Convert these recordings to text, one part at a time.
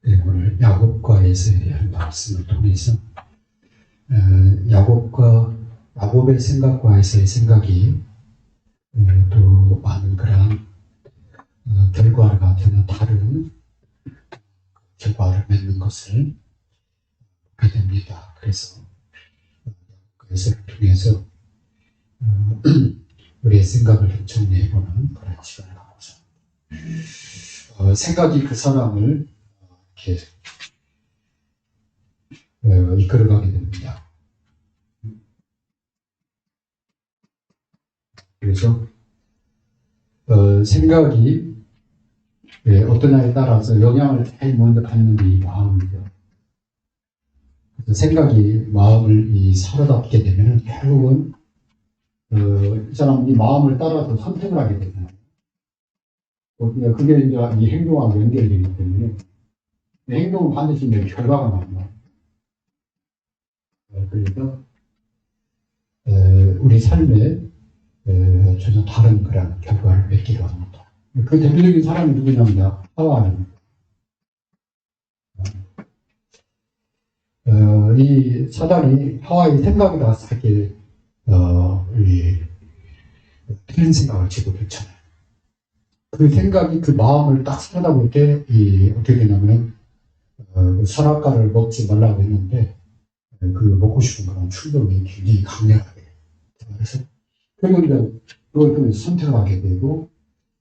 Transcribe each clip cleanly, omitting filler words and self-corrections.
네, 오늘 야곱과에서의 말씀을 통해서 야곱의 생각과에서의 생각이 또 많은 그러한 결과가 전혀 다른 결과를 맺는 것을 보게 됩니다. 그래서 야곱과에서를 통해서 우리의 생각을 좀 정리해보는 그런 시간을 갖고자 생각이 그 사람을 이렇게 이끌어가게 됩니다. 그래서 생각이 어떠냐에 따라서 영향을 제일 먼저 받는 게 이 마음이죠. 그래서 생각이 마음을 사로잡게 되면 결국은 이 사람이 마음을 따라서 선택을 하게 되잖아요. 그게 이제 이 행동하고 연결되기 때문에 행동은 반드시 결과가 나옵니다. 그래서 우리 삶에 전혀 다른 그런 결과를 맺기로 합니다. 그 대표적인 사람이 누구냐면 하와입니다. 이 사단이 하와의 생각에 닿았을 때 틀린 생각을 지고 있잖아요. 그 생각이 그 마음을 딱 쳐다볼 때 어떻게 되냐면 선악과를 먹지 말라고 했는데 그 먹고 싶은 그런 충동이 굉장히 강렬하게 그래서 그리고 이제 그걸 통해서 선택을 하게 되고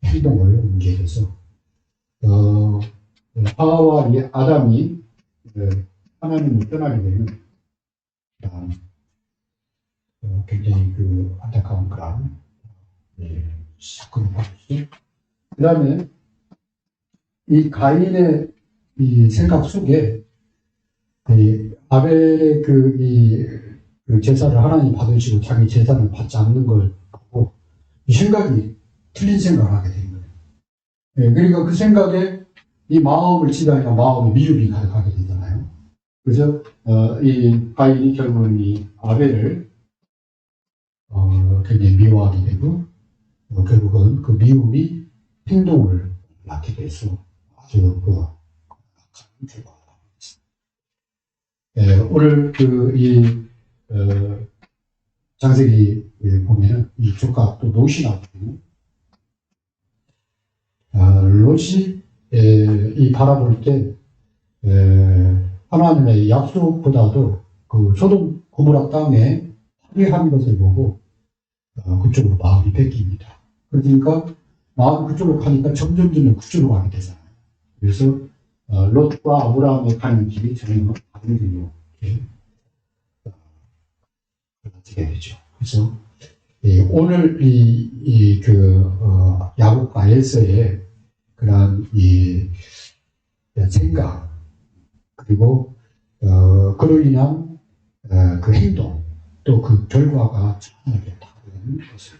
행동을 옮기게 돼서 하와와 아담이 하나님을 떠나게 되는 굉장히 그 안타까운 그런 사건을 벌였죠. 그 다음에 이 가인의 이 생각 속에 아벨의 그 제사를 하나님 받으시고 자기 제사를 받지 않는 걸 보고 이 생각이 틀린 생각을 하게 된 거예요. 그러니까 그 생각에 이 마음을 지배하니까 마음에 미움이 가득하게 되잖아요. 그래서 이 가인이 결국은 이 아벨을 굉장히 미워하게 되고 결국은 그 미움이 행동을 낳게 돼서 아주 악한 결과가 나옵니다. 오늘 장세기 보면은 이 조카 또 롯이 나오거든요. 롯이 이 바라볼 때 하나님의 약속보다도 그 소돔 고모라 땅에 파괴한 것을 보고 그쪽으로 마음이 뺏깁니다. 그러니까 마음이 그쪽으로 가니까 점점 그쪽으로 가게 되잖아요. 그래서 롯과 아브라함의 가는 길이 전혀 다른 길로 갈라지게 되죠. 그래서 오늘 야곱과에서의 그런 생각 그리고 그로 인한 그 행동 또 그 결과가 전혀 다른 것을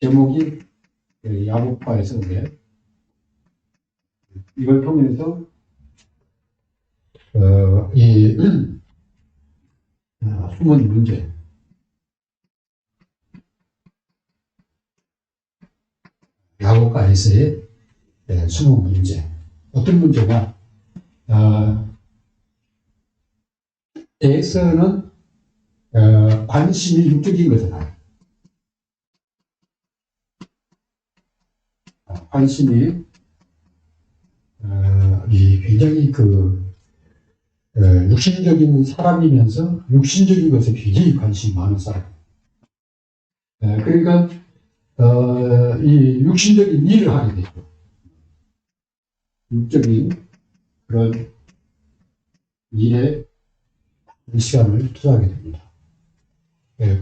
제목이 야곱과에서인데 이걸 통해서 숨은 문제 야곱과에서의 숨은 문제 어떤 문제가 에서는 관심이 육적인 거잖아요. 관심이 굉장히 육신적인 사람이면서 육신적인 것에 굉장히 관심이 많은 사람. 그러니까 이 육신적인 일을 하게 되고 육적인 그런 일에 시간을 투자하게 됩니다.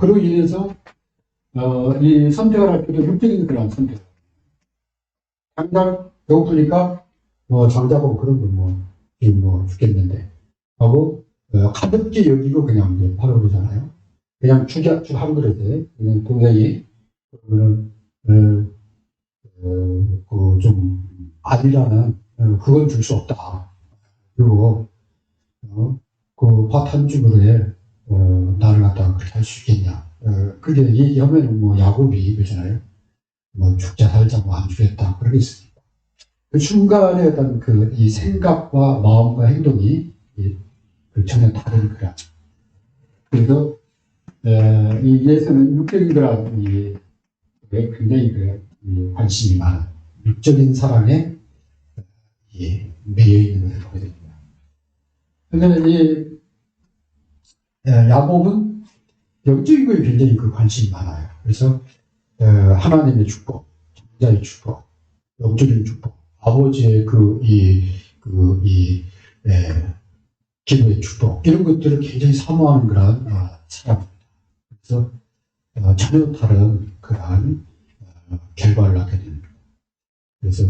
그로 인해서 이 선택을 할 때도 육적인 그런 선택. 당장 배고프니까 장작하고 그런 거 죽겠는데 하고 가볍게 여기고 그냥 이제 바로 그러잖아요. 그냥 죽 한 그릇에 그냥 동생이 좀 아니라는 그건 줄 수 없다. 그리고 그 밥 한 주그릇에 나를 갖다가 그렇게 할 수 있겠냐. 그게 얘기하면 야곱이 그러잖아요. 죽자 살자 안 주겠다 그러겠습니다. 그 순간의 어떤 이 생각과 마음과 행동이 전혀 다른 그런. 그래서 이 예수는 육적인 그런 굉장히 관심이 많은 육적인 사랑에 매여 있는 것을 보게 됩니다. 그런데 야곱은 영적인 거에 굉장히 관심이 많아요. 그래서 하나님의 축복, 자의 축복, 영적인 축복, 아버지의 기도의 축복, 이런 것들을 굉장히 사모하는 그런 사람입니다. 그래서 전혀 다른 그러한 결과를 낳게 됩니다. 그래서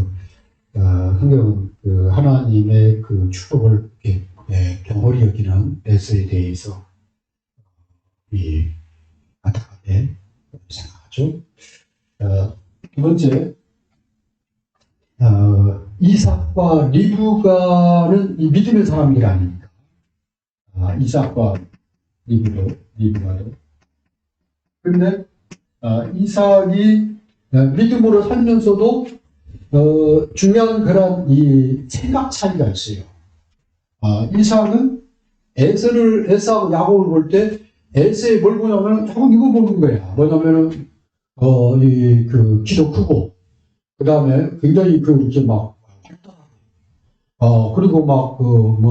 성경은 하나님의 축복을 경홀히 여기는 에서에 대해서 안타깝게 생각하죠. 두 번째, 이삭과 리브가는 이 믿음의 사람들이 아닙니까? 이삭과 리브가도. 그런데 이삭이 믿음으로 살면서도 중요한 그런 이 생각 차이가 있어요. 이삭은 에서하고 야곱을 볼 때 에서에 뭘 보냐면 조금 이거 보는 거야. 뭐냐면은 키도 크고, 그 다음에 굉장히 이렇게 막 그리고 막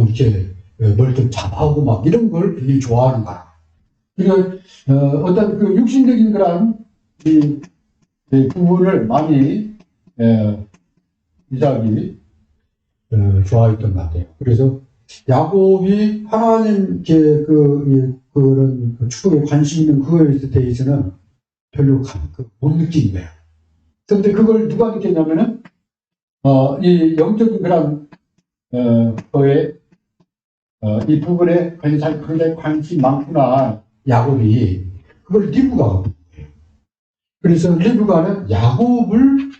이렇게 뭘 좀 잡아오고 막 이런 걸 굉장히 좋아하는 거야. 그러니까 어떤 육신적인 그런 부분을 많이 이삭이 좋아했던 것 같아요. 그래서 야곱이 하나님께 그런 축복에 관심 있는 그거에 대해서는 별로 못 느낀 거예요. 그런데 그걸 누가 느꼈냐면은 이 영적인 그런 거에 이 부분에 굉장히 관심이 많구나, 야곱이. 그걸 리브가가 본 거예요. 그래서 리브가는 야곱을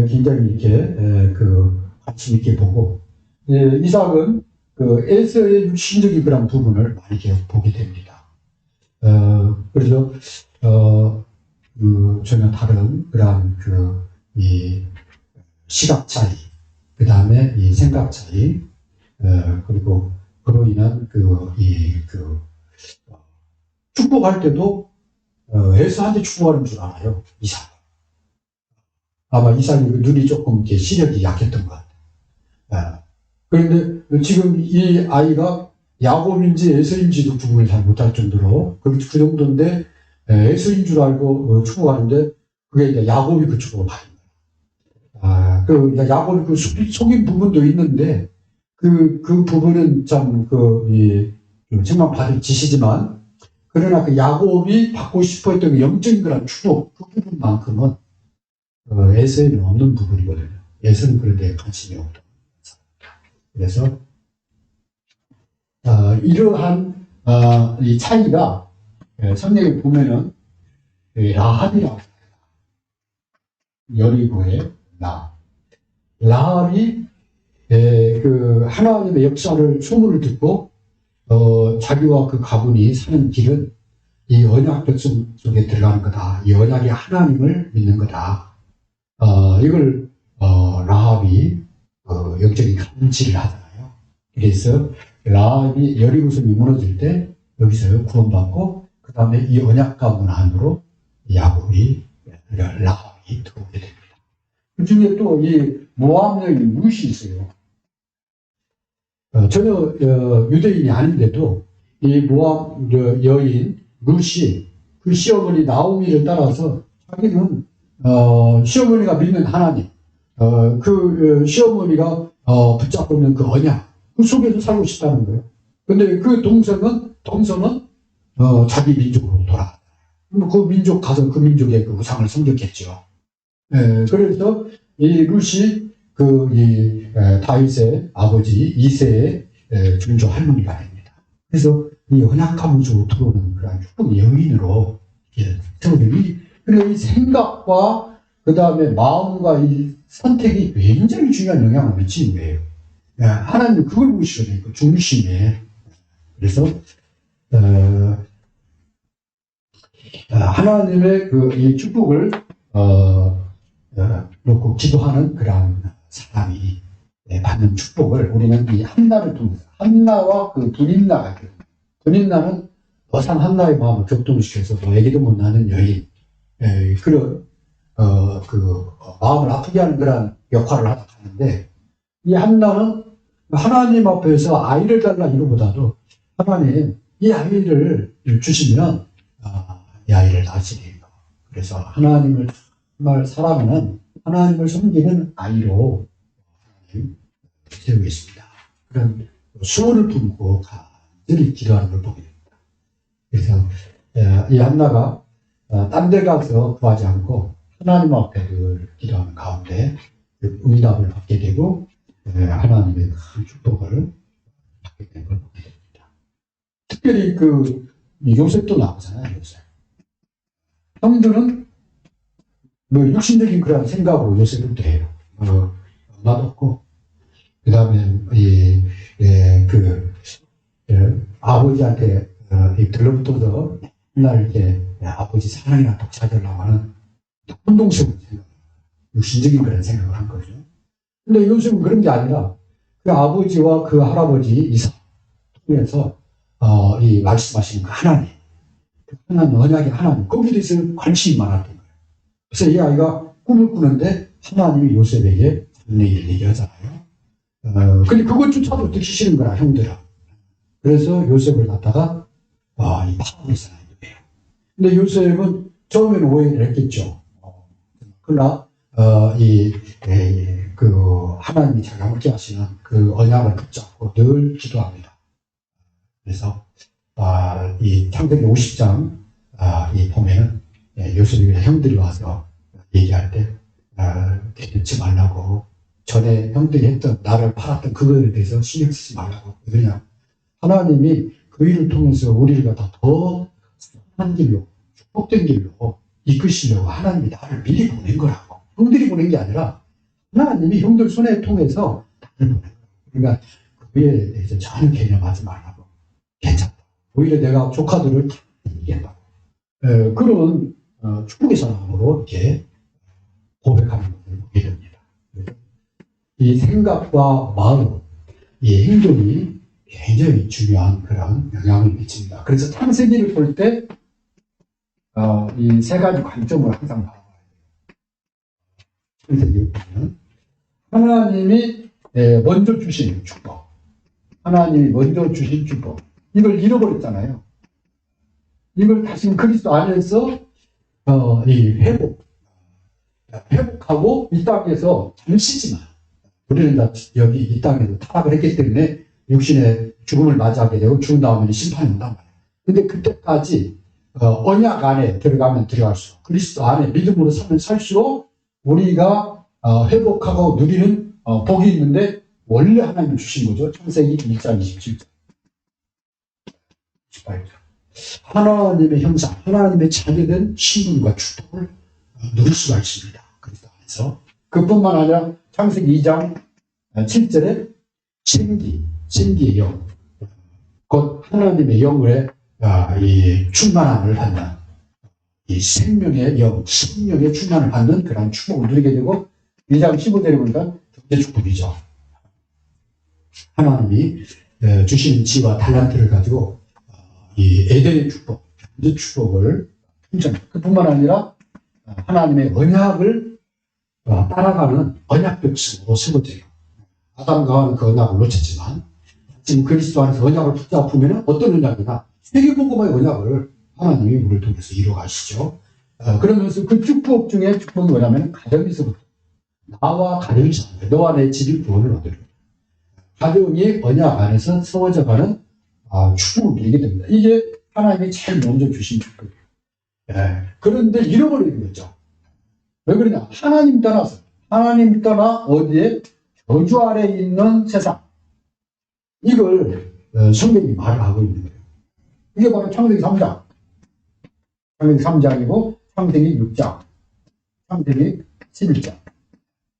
굉장히 이렇게 관심 있게 보고, 이삭은 에서의 육신적인 그런 부분을 많이 계속 보게 됩니다. 그래서 전혀 다른 그런 이 시각 차이, 그 다음에 이 생각 차이, 그리고 그로 인한 축복할 때도 에서한테 축복하는 줄 알아요, 이삭. 아마 이삭이 눈이 조금 이렇게 시력이 약했던 것 같아요. 그런데 지금 이 아이가 야곱인지 에서인지도 구분을 잘 못할 정도로 그 정도인데 에서인 줄 알고 축복하는데 그게 이제 야곱이 그 축복을 받은 거예요. 야곱이 속인 부분도 있는데 그 부분은 참 정말 받을 짓이지만, 그러나 야곱이 받고 싶어 했던 영적인 그런 축복, 그 부분만큼은 에서에는 없는 부분이거든요. 에서는 그런 데 관심이 없다. 그래서 이러한 이 차이가 성경에 보면은 라합이라고, 여리고의 라합이 하나님의 역사를 소문을 듣고 자기와 그 가문이 사는 길은 이 언약 백성 속에 들어가는 거다. 이 언약이 하나님을 믿는 거다. 이걸 라합이 영적인 감지를 하잖아요. 그래서 라합이 여리고성이 무너질 때 여기서 구원받고, 그 다음에 이 언약 가문 안으로 라합이 들어오게 됩니다. 그 중에 또 이 모압 여인 룻이 있어요. 전혀 유대인이 아닌데도 이 모압 여인 룻이 그 시어머니 나오미를 따라서 자기는 시어머니가 믿는 하나님, 시어머니가 붙잡고 있는 그 언약, 그 속에서 살고 싶다는 거예요. 근데 그 동성은 자기 민족으로 돌아갔다. 그 민족 가서 그 민족의 그 우상을 섬겼겠죠. 그래서 이 룻이 다윗의 아버지 이새의 중조 할머니가 됩니다. 그래서 이 언약함을 주고 들어오는 그런 축복 여인으로 세워집니다. 그리고 이 생각과 그 다음에 마음과 이 선택이 굉장히 중요한 영향을 미치는 거예요. 하나님은 그걸 보시거든요. 그 중심에. 그래서 하나님의 이 축복을 놓고 기도하는 그런 사람이 받는 축복을 우리는 이 한나를 통해서, 한나와 그 분인나가 있거든요. 분인나는 어산 한나의 마음을 격동시켜서 애기도 못 낳는 여인, 그런 마음을 아프게 하는 그런 역할을 하다 가는데, 이 한나는 하나님 앞에서 아이를 달라 이거보다도 하나님 이 아이를 주시면 이 아이를 낳으시리요. 그래서 하나님을 정말 사랑하는, 하나님을 섬기는 아이로 하나님 세우겠습니다. 그런 수호를 품고 간절히 기도하는 걸 보게 됩니다. 그래서 이 한나가 딴 데 가서 구하지 않고 하나님 앞에 늘 기도하는 가운데 응답을 받게 되고 하나님의 큰 축복을 받게 되는 걸 보게 됩니다. 특별히 요셉도 나오잖아요. 요셉. 형들은 육신적인 그런 생각으로 요셉을 대해요. 맛없고, 그 다음에 아버지한테 들러붙어서 맨날 이렇게 아버지 사랑이나 독차지하려고 하는 혼동스러운 생각, 육신적인 그런 생각을 한 거죠. 근데 요즘은 그런 게 아니라 그 아버지와 그 할아버지 이삭 통해서 이 말씀하시는 그 하나님, 언약의 하나님, 거기에 대해서 관심이 많았던 거예요. 그래서 이 아이가 꿈을 꾸는데 하나님이 요셉에게 얘기를 얘기하잖아요. 근데 그것조차도 듣기 싫은 거라, 형들아. 그래서 요셉을 갖다가 이 파업을 선하게 돼요. 근데 요셉은 처음에는 오해를 했겠죠. 그러나 하나님이 자기가 함께 하시는 그 언약을 붙잡고 늘 기도합니다. 그래서 이 창세기 50장 이 보면은 요셉이 형들이 와서 얘기할 때 개들지 말라고, 전에 형들이 했던, 나를 팔았던 그거에 대해서 신경 쓰지 말라고. 그냥 하나님이 그 일을 통해서 우리를 갖다 더 선한 길로, 축복된 길로 이끄시려고 하나님이 나를 미리 보낸 거라고. 형들이 보낸 게 아니라 하나님이 형들 손에 통해서 나를 보낸 거라고. 그러니까 그에 대해서 전혀 개념하지 말라고. 괜찮다. 오히려 내가 조카들을 이기겠다고. 그런 축복의 사랑으로 이렇게 고백하는 것을 보게 됩니다. 이 생각과 마음, 이 행동이 굉장히 중요한 그런 영향을 미칩니다. 그래서 창세기를 볼 때 이 세 가지 관점을 항상 봐야 돼요. 창세기를 보면 하나님이 먼저 주신 축복, 하나님이 먼저 주신 축복, 이걸 잃어버렸잖아요. 이걸 다시 그리스도 안에서 회복하고 이 땅에서 잠시지만, 우리는 여기 이 땅에서 타락을 했기 때문에 육신의 죽음을 맞이하게 되고 죽은 다음에 심판이 온단 말이에요. 근데 그때까지 언약 안에 들어가면 들어갈수록, 그리스도 안에 믿음으로 살수록 우리가 회복하고 누리는 복이 있는데, 원래 하나님이 주신 거죠. 창세기 1장 27절. 하나님의 형상, 하나님의 자녀된 신분과 축복을 누릴 수가 있습니다. 그리스도 안에서. 그뿐만 아니라 창세기 2장 7절에 생기의 영, 곧 하나님의 영의 이 충만함을 받는, 이 생명의 영, 생명의 충만을 받는 그런 축복을 누리게 되고, 2장 15절에 보니까 경제 축복이죠. 하나님이 주신 지와 달란트를 가지고 이 에덴의 축복, 경제 축복을 풍성합니다. 그뿐만 아니라 하나님의 언약을 따라가는 언약 백성으로 세워져요. 아담과 하와는 그 언약을 놓쳤지만 지금 그리스도 안에서 언약을 붙잡으면 어떤 언약이나 세계복음의 언약을 하나님이 우리를 통해서 이루어가시죠. 그러면서 그 축복 중에 축복이 뭐냐면 가정에서부터, 나와 가정이 잘, 너와 내 집이 구원을 얻으리라. 가정이 언약 안에서 세워져가는 축복을 누리게 됩니다. 이게 하나님이 제일 먼저 주신 축복이에요. 그런데 잃어버리는 거죠. 왜 그러냐? 하나님 떠나 어디에? 저주 아래에 있는 세상. 이걸 성경이 말을 하고 있는 거예요. 이게 바로 창세기 3장. 창세기 3장이고 창세기 6장. 창세기 11장.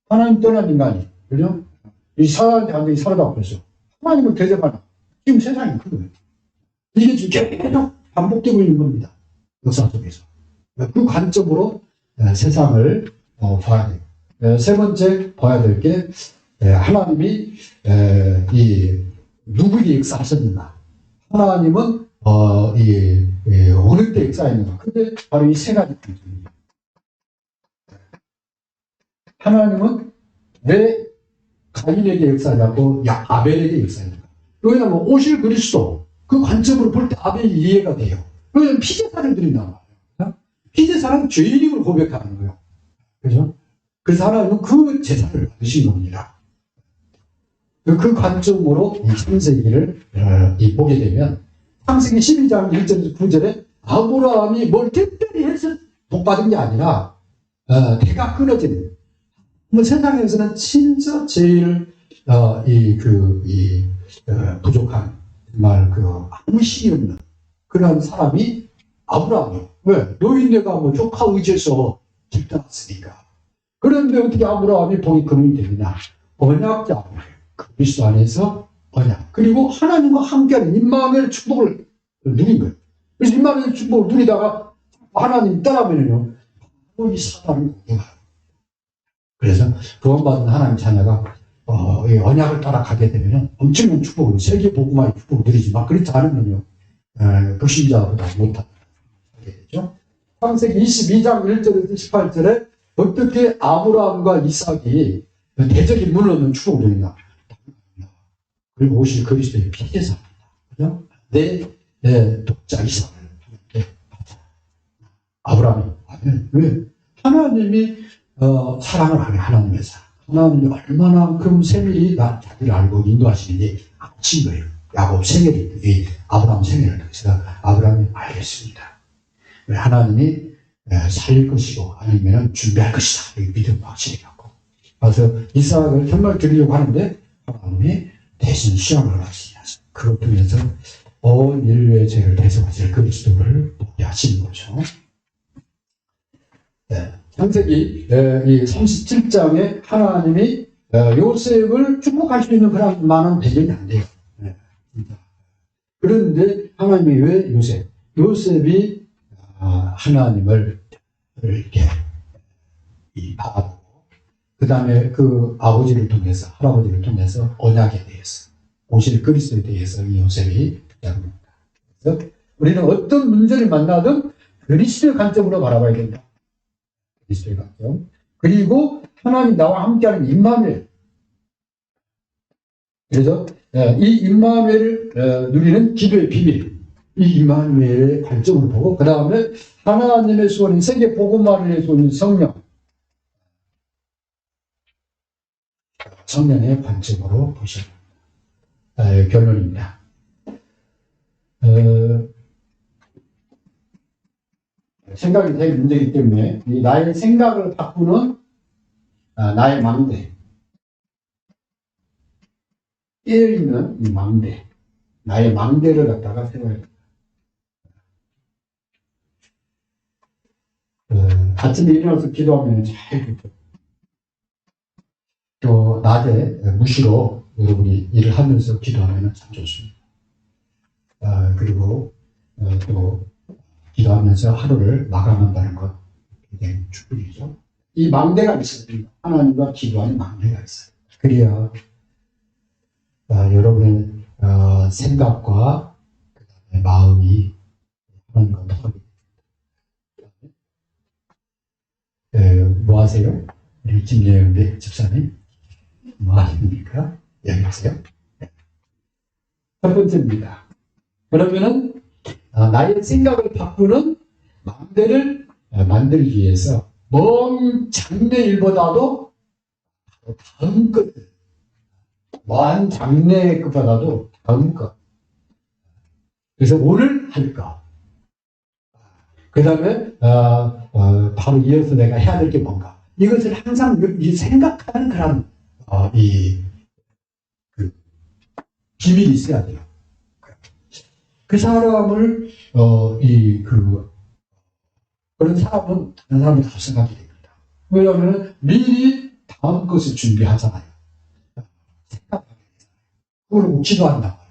하나님 떠난 인간이, 그죠? 이 사람한테 완전히 살아다 버렸어. 하나님을 대접하나. 지금 세상이 큰 거예요. 이게 지금 계속 반복되고 있는 겁니다. 역사 속에서. 그 관점으로 세상을 봐야 돼요. 세 번째 봐야 될 게, 하나님이, 누구에게 역사하셨는가. 하나님은, 어느 때 역사했는가. 근데 바로 이 세 가지 punkt입니다. 하나님은 왜 가인에게 역사하냐고, 아벨에게 역사했는가. 왜냐하면 오실 그리스도, 그 관점으로 볼 때 아벨이 이해가 돼요. 왜냐하면 피제사를 드린단 말이에요. 피제사는 죄인임을 고백하는 거예요. 그죠? 그래서 하나님은 그 제사를 받으신 겁니다. 그 관점으로 이 창세기를 보게 되면, 창세기 12장 1절에서 9절에 아브라함이 뭘 특별히 해서 복받은 게 아니라, 대가 끊어진, 뭐 세상에서는 진짜 제일, 부족한, 정말 아무 힘이 없는 그런 사람이 아브라함이에요. 왜? 노인네가 뭐 조카 의지해서 길 떠났으니까. 그런데 어떻게 아브라함이 복이 근원이 되느냐? 언약자예요. 그리스도 안에서 언약. 그리고 하나님과 함께하는 임마누엘 축복을 누린 거예요. 그래서 임마누엘 축복을 누리다가 하나님 떠나면요, 이 사단을 공격해요. 그래서 구원받은 하나님 자녀가 이 언약을 따라가게 되면 엄청난 축복을, 세계 복음화의 축복을 누리지만 그렇지 않으면요, 불신자보다 못하게 되죠. 창세기 22장 1절에서 18절에 어떻게 아브라함과 이삭이 대적이 무너는 축복을 누리나. 그리고 오실 그리스도의 피제사입니다. 그죠? 내 독자 이삭을 아브라함이 왜? 하나님이 사랑을 하게 하나님의 사랑. 하나님이 얼마나 그 세밀히 자기를 알고 인도하시는지 아친 거예요. 야곱 생애를, 아브라함 생애를 통해서 아브라함이 알겠습니다. 왜 하나님이 살릴 것이고 아니면 준비할 것이다. 이 믿음 확실히 갖고. 그래서 이삭을 정말 드리려고 하는데 하나님이 대신 시험을 하시냐. 그걸 통해서 온 인류의 죄를 대속하실 그리스도를 보게 하시는 거죠. 창세기 37장에 하나님이 요셉을 축복할 수 있는 그런 많은 배경이 안 돼요. 그런데 하나님이 왜 요셉이 하나님을 이렇게 바라보고 그 다음에 그 아버지를 통해서 할아버지를 통해서 언약에 대해서 오실 그리스도에 대해서 이 요셉이 부탁합니다. 그래서 우리는 어떤 문제를 만나든 그리스도의 관점으로 바라봐야 된다. 그리스도의 관점. 그리고 하나님 나와 함께하는 임마누엘. 그래서 이 임마누엘을 누리는 기도의 비밀. 이 임마누엘의 관점으로 보고 그 다음에 하나님의 소원인 세계 복음화를 소원인 성령의 관점으로 보시는 결론입니다. 생각이 되게 문제이기 때문에 이 나의 생각을 바꾸는 나의 망대, 깨어있는 이 망대, 나의 망대를 갖다가 세워야 됩니다. 아침에 일어나서 기도하면 잘 되죠. 또 낮에 무시로 여러분이 일을 하면서 기도하면 참 좋습니다. 그리고 또 기도하면서 하루를 마감한다는 것 굉장히 축복이죠. 이 망대가 있어야 됩니다. 하나님과 기도하는 망대가 있어요. 그래야 여러분의 생각과 그다음에 마음이 하나님과 통하게 됩니다. 뭐 하세요? 우리 김예은배 집사님 뭐 하십니까? 여기 하세요. 첫 번째입니다. 그러면은 나의 생각을 바꾸는 망대를 만들기 위해서 먼 장래 일보다도 다음 것, 먼 장래 것보다도 다음 것. 그래서 오늘 할 것. 그 다음에 바로 이어서 내가 해야 될 게 뭔가. 이것을 항상 생각하는 그런 기밀이 있어야 돼요. 그 사람을 그런 사람은 다른 사람이 다 생각이 됩니다. 왜냐하면 미리 다음 것을 준비하잖아요. 생각하게 되잖아요. 그리고 기도한단 말이에요.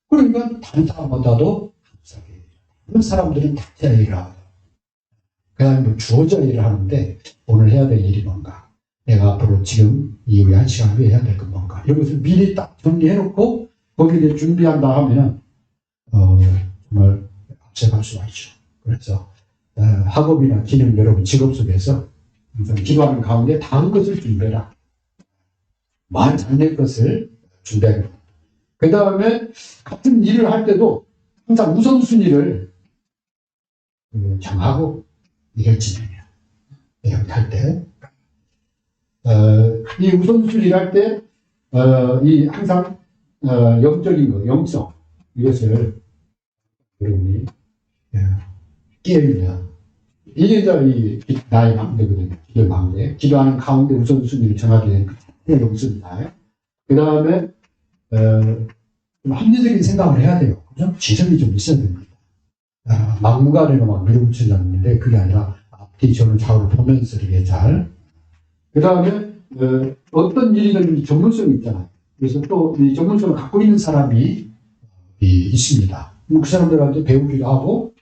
그러니까 다른 사람보다도 감사하게 그런 사람들은 각자 일을 하거든요. 그 다음에 주어져 일을 하는데 오늘 해야 될 일이 뭔가. 내가 앞으로 지금 이후에 한 시간 후에 해야 될 건 뭔가. 이런 것을 미리 딱 정리해놓고 거기에 대해 준비한다 하면은, 정말 앞서갈 수가 있죠. 그래서, 학업이나 기능 여러분 직업 속에서 항상 기도하는 가운데 다른 것을 준비해라. 말 잘 낼 것을 준비해라. 그 다음에 같은 일을 할 때도 항상 우선순위를 정하고 일을 진행해요. 이렇게 할 때. 이 우선순위를 할 때, 이 항상, 영적인 거, 영성, 이것을 여러분이 깨우면, 이게 이제 나의 망대거든요. 기도의 망대. 기도하는 가운데 우선순위를 정하게 되는 그 영성이다. 그 다음에, 좀 합리적인 생각을 해야 돼요. 그죠? 지성이 좀 있어야 됩니다. 막무가내로 막 밀어붙이지 않는데, 그게 아니라 앞뒤 저는 좌우를 보면서 이렇게 잘. 그 다음에, 어떤 일이든 전문성이 있잖아요. 그래서 또 이 전문성을 갖고 있는 사람이 있습니다. 그 사람들한테 배우기도 하고,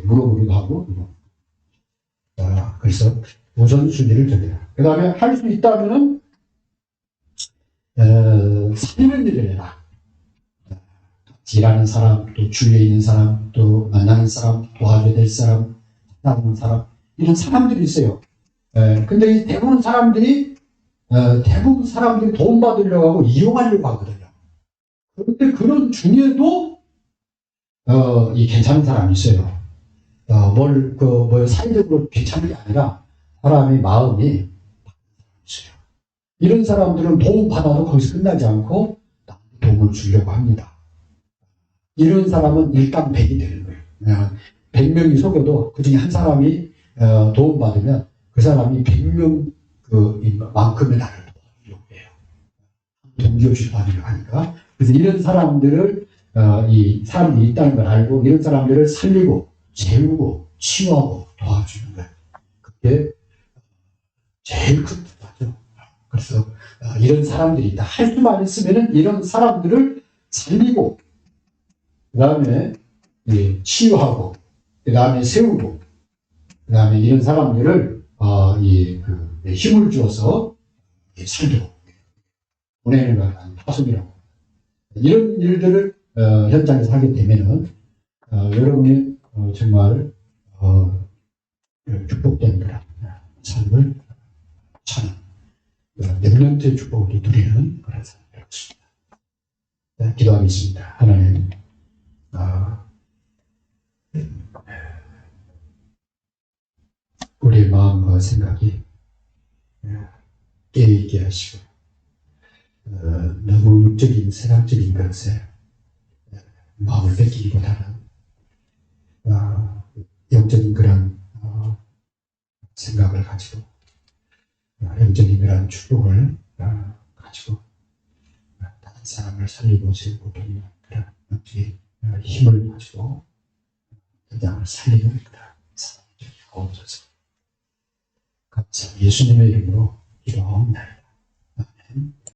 물어보기도 하고, 그래서 우선순위를 정해요. 그 다음에 할 수 있다면은, 살리는 일을 해라. 일하는 사람, 또 주위에 있는 사람, 또 만나는 사람, 도와줘야 될 사람, 찾아오는 사람, 이런 사람들이 있어요. 근데 이 대부분 사람들이 도움 받으려고 하고 이용하려고 하거든요. 그런데 그런 중에도, 이 괜찮은 사람이 있어요. 사회적으로 괜찮은 게 아니라 사람의 마음이 있어요. 이런 사람들은 도움 받아도 거기서 끝나지 않고 도움을 주려고 합니다. 이런 사람은 일당백이 되는 거예요. 그냥 100명이 속여도 그 중에 한 사람이 도움받으면 그 사람이 100명 만큼의 나를 도와주려고 해요. 동기호실 받으려고 하니까. 그래서 이런 사람들을, 이 사람이 있다는 걸 알고 이런 사람들을 살리고 재우고 치유하고 도와주는 거예요. 그게 제일 큰 부분이죠. 그래서 이런 사람들이 있다. 할 수만 있으면 이런 사람들을 살리고 그 다음에 치유하고 그 다음에 세우고 그 다음에 이런 사람들을 힘을 주어서 살도록 보내는 것은 파송이라고. 이런 일들을 현장에서 하게 되면은 여러분이 정말 축복된 그런 삶을 사는 렘넌트의 축복을 누리는 그런 삶이 되었습니다. 기도하겠습니다. 하나님, 우리의 마음과 생각이 깨있게 하시고 너무 육적인 세상적인 것에 마음을 뺏기기보다는 영적인 그런 생각을 가지고 영적인 그런 축복을 가지고 다른 사람을 살리고 세우고 돕는 그런 영적인 힘을 가지고 세상을 살리는 그런 사람들이 없어서 감사 예수님의 이름으로 기도합니다. 아멘.